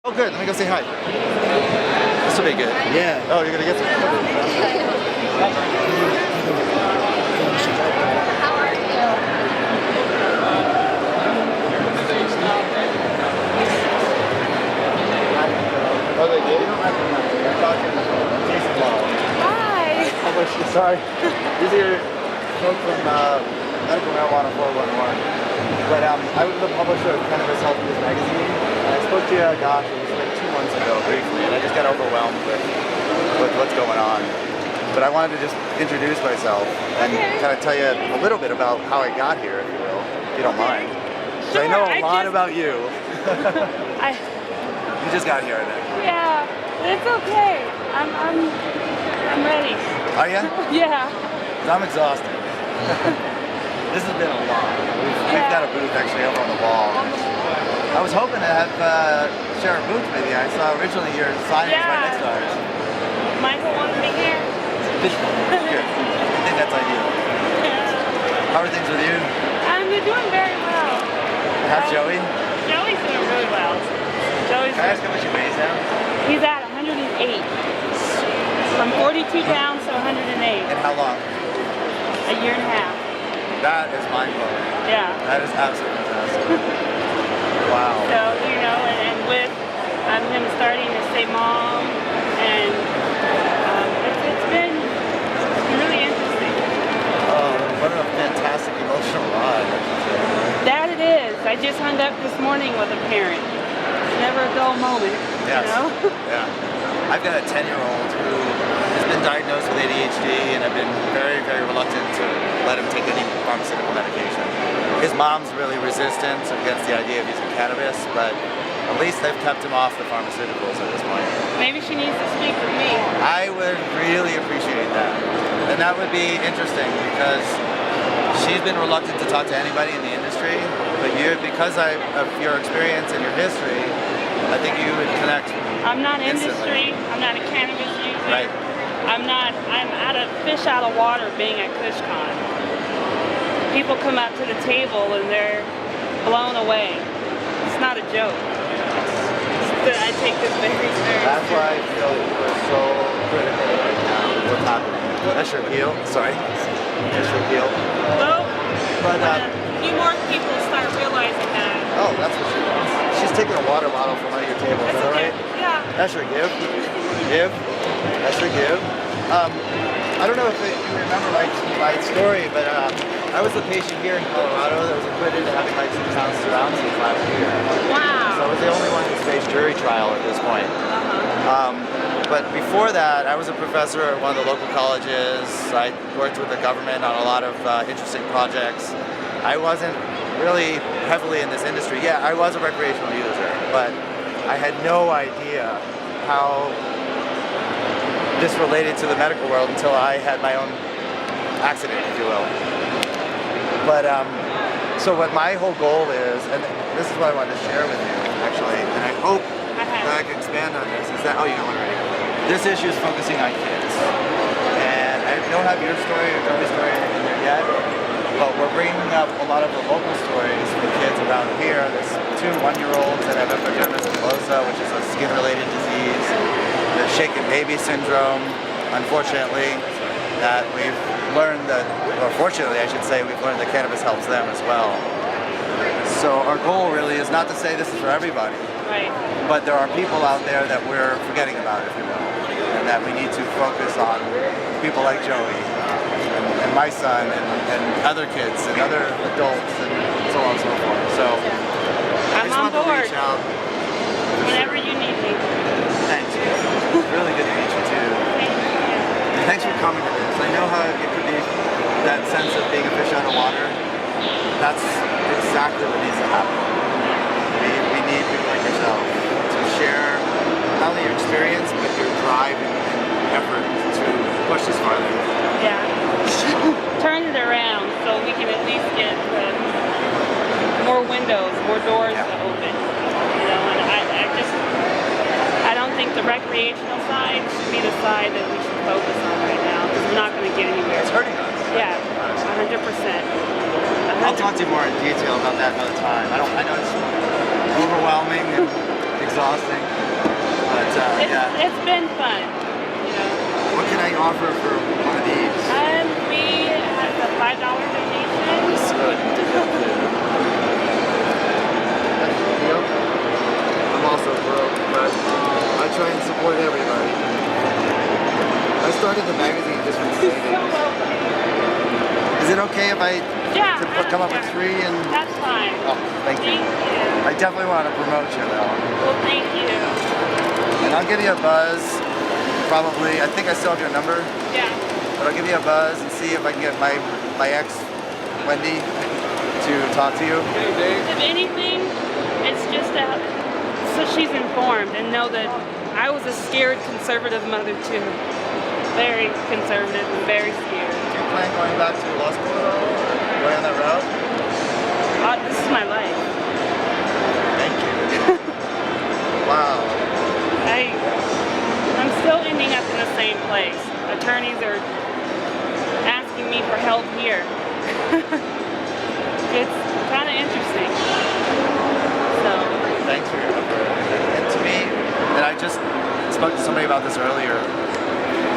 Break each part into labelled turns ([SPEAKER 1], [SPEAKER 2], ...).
[SPEAKER 1] Oh, good. Let me go say hi. This will be good.
[SPEAKER 2] Yeah.
[SPEAKER 1] Oh, you're gonna get some.
[SPEAKER 3] How are you?
[SPEAKER 1] Oh, they did? You don't recognize me. I'm talking to Jason Law.
[SPEAKER 3] Hi.
[SPEAKER 1] Sorry. These are folks from Medical Marijuana 411. But I was the publisher of Cannabis Magazine. And I spoke to you, gosh, it was like 2 months ago briefly, and I just got overwhelmed with what's going on. But I wanted to just introduce myself and kind of tell you a little bit about how I got here, if you will, if you don't mind. So I know a lot about you. You just got here, I think.
[SPEAKER 3] Yeah, it's okay. I'm ready.
[SPEAKER 1] Are you?
[SPEAKER 3] Yeah.
[SPEAKER 1] I'm exhausted. This has been a lot. We've got a booth actually over on the wall. I was hoping to have share a booth with you. I saw originally your sign was right next to ours.
[SPEAKER 3] Michael wanted me here.
[SPEAKER 1] Good. I think that's ideal. How are things with you?
[SPEAKER 3] They're doing very well.
[SPEAKER 1] How's Joey?
[SPEAKER 3] Joey's doing really well.
[SPEAKER 1] Can I ask how much he weighs now?
[SPEAKER 3] He's at 108. From 42 pounds to 108.
[SPEAKER 1] And how long?
[SPEAKER 3] A year and a half.
[SPEAKER 1] That is mind-blowing.
[SPEAKER 3] Yeah.
[SPEAKER 1] That is absolutely fantastic. Wow.
[SPEAKER 3] So, you know, and with him starting to say mom, and it's been really interesting.
[SPEAKER 1] Oh, what a fantastic emotional ride.
[SPEAKER 3] That it is. I just hung up this morning with a parent. It's never a dull moment,
[SPEAKER 1] yes.
[SPEAKER 3] You know?
[SPEAKER 1] Yeah. I've got a 10-year-old who has been diagnosed with ADHD, and I've been very, very reluctant to let him take any pharmaceutical medication. His mom's really resistant against the idea of using cannabis, but at least they've kept him off the pharmaceuticals at this point.
[SPEAKER 3] Maybe she needs to speak with me.
[SPEAKER 1] I would really appreciate that. And that would be interesting because she's been reluctant to talk to anybody in the industry, but because of your experience and your history, I think you would connect.
[SPEAKER 3] I'm not
[SPEAKER 1] instantly.
[SPEAKER 3] industry, I'm not a cannabis user.
[SPEAKER 1] Right.
[SPEAKER 3] I'm fish out of water being at KUSHCon. People come up to the table and they're blown away. It's not a joke. I take this very seriously.
[SPEAKER 1] That's why I feel we're so critical right now with what's happening. That's your heel. Sorry. That's your heel.
[SPEAKER 3] Well,
[SPEAKER 1] but
[SPEAKER 3] a few more people start realizing that.
[SPEAKER 1] Oh, that's what she wants. She's taking a water bottle from under your table. Is that right?
[SPEAKER 3] Yeah.
[SPEAKER 1] That's your give. Give. That's your give. I don't know if you remember my story, but I was the patient here in Colorado that was acquitted of having like 6 ounces of ounces last year.
[SPEAKER 3] Wow.
[SPEAKER 1] So I was the only one who faced jury trial at this point. But before that, I was a professor at one of the local colleges. I worked with the government on a lot of interesting projects. I wasn't really heavily in this industry. Yeah, I was a recreational user, but I had no idea how this related to the medical world until I had my own accident, if you will. But so what my whole goal is, and this is what I wanted to share with you, actually, and I hope that I can expand on this, is that, oh, you know what, right? This issue is focusing on kids. And I don't have your story or Joey's story in there yet, but we're bringing up a lot of the local stories for kids around here. There's 2 1-year-olds that have epidermis bullosa, which is a skin-related disease. The shaken baby syndrome, unfortunately, that we've learned that, or fortunately I should say, we've learned that cannabis helps them as well. So our goal really is not to say this is for everybody,
[SPEAKER 3] right,
[SPEAKER 1] but there are people out there that we're forgetting about, if you will, and that we need to focus on people like Joey and my son and other kids and other adults and so on and so forth. So
[SPEAKER 3] I'm on board.
[SPEAKER 1] To reach out.
[SPEAKER 3] Whenever you need me.
[SPEAKER 1] Thanks. Really good to meet you too. And thanks for coming to this. I know how it could be that sense of being a fish out of water. That's exactly what needs to happen. We need people like yourself to share not only your experience but your drive and effort to push this farther.
[SPEAKER 3] Yeah. Turn it around so we can at least get more windows, more doors to open. You know, and I don't think the recreational side should be the side that we should focus on right now, because we're not going to get anywhere.
[SPEAKER 1] It's hurting us.
[SPEAKER 3] Yeah, 100%.
[SPEAKER 1] I'll talk to you more in detail about that another time. I know it's overwhelming and exhausting. But
[SPEAKER 3] it's been fun. You know.
[SPEAKER 1] What can I offer for one of these?
[SPEAKER 3] We have a $5 donation.
[SPEAKER 1] This is good. I'm also broke, but I try and support everybody. I started the magazine just for the savings. Is it okay if I come up with 3 and...
[SPEAKER 3] That's fine.
[SPEAKER 1] Oh, thank you. I definitely want to promote you though.
[SPEAKER 3] Well, thank you.
[SPEAKER 1] And I'll give you a buzz, probably. I think I still have your number.
[SPEAKER 3] Yeah.
[SPEAKER 1] But I'll give you a buzz and see if I can get my ex, Wendy, to talk to you.
[SPEAKER 3] If anything, it's just so she's informed and know that I was a scared conservative mother too. Very conservative and very scared.
[SPEAKER 1] Do you plan going back to law school at all? Going on that route?
[SPEAKER 3] This is my life.
[SPEAKER 1] Thank you. Wow.
[SPEAKER 3] I'm still ending up in the same place. Attorneys are asking me for help here. It's kind of interesting. So.
[SPEAKER 1] Thanks for your effort. And to me, and I just spoke to somebody about this earlier,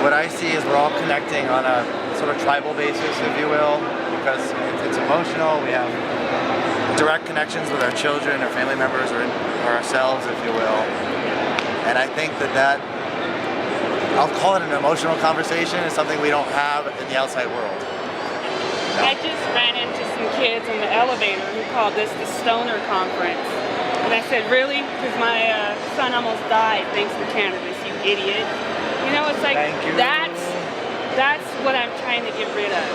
[SPEAKER 1] what I see is we're all connecting on a sort of tribal basis, if you will, because it's emotional. We have direct connections with our children, our family members, or ourselves, if you will. And I think that I'll call it an emotional conversation, is something we don't have in the outside world. No.
[SPEAKER 3] I just ran into some kids in the elevator who called this the Stoner Conference. And I said, really? Because my son almost died thanks to cannabis, you idiot. You know, it's like, that's what I'm trying to get rid of.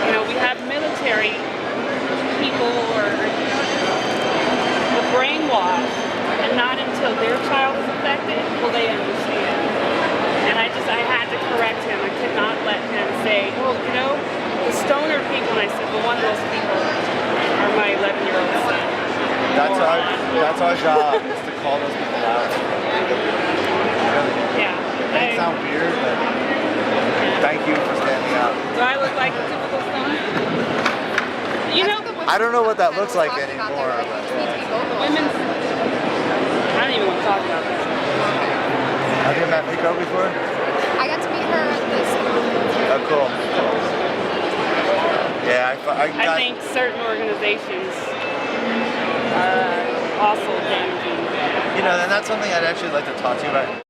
[SPEAKER 3] You know, we have military people or the brainwashed, and not until their child is affected will they understand. And I had to correct him. I could not let him say, well, you know, the stoner people, and I said, well, one of those people are my 11-year-old son.
[SPEAKER 1] That's our job, is to call those people out.
[SPEAKER 3] Yeah.
[SPEAKER 1] It may sound weird, but thank you for standing up.
[SPEAKER 3] Do I look like a typical stoner? You know,
[SPEAKER 1] I don't know what that looks like anymore. But,
[SPEAKER 3] women's... I don't even want to talk about that.
[SPEAKER 1] Have you met Mieko before?
[SPEAKER 2] I got to meet her at this.
[SPEAKER 1] Oh, cool. Yeah,
[SPEAKER 3] I think certain organizations also damaging.
[SPEAKER 1] You know, and that's something I'd actually like to talk to you about.